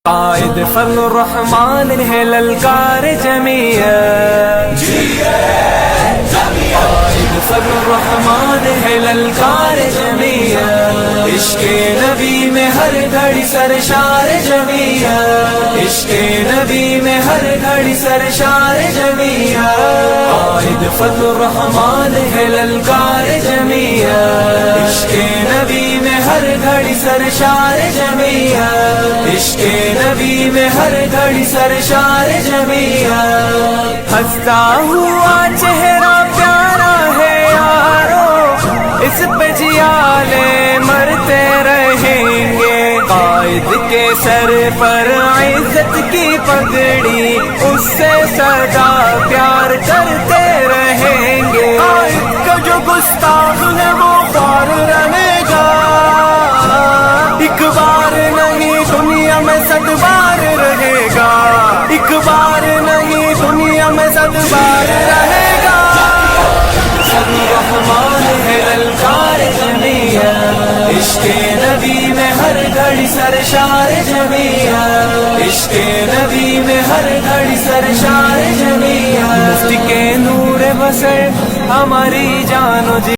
قائد فضل الرحمن ہے للکار جمعیت، قائد فضل الرحمن ہے للکار جمعیت، عشق نبی میں ہر گھڑی سرشار جمعیت، عشق نبی میں ہر گھڑی سرشار جمعیت، قائد فضل الرحمن ہے للکار جمعیت، عشق نبی میں ہر گھڑی سرشار جمعیت، عشق نبی میں ہر گھڑی سرشار جمعیت، ہنستا ہوا چہرہ پیارا ہے یارو، اس پہ جیالے مرتے رہیں گے، قائد کے سر پر عزت کی پگڑی، اس سے سدا پیار کرتے رہیں گے، قائد کا جو گستاخ ہے وہ خوار رہے گا، ایک بار نہیں دنیا میں 100 بار رہے گا، ایک بار نہیں دنیا میں 100 بار رہے گا، الرحمن ہے للکار جمعیت، عشق نبی میں ہر گھڑی سرشار جمعیت، عشق نبی میں ہر گھڑی سرشار جمعیت، مفتی کے نور بسر ہماری جان و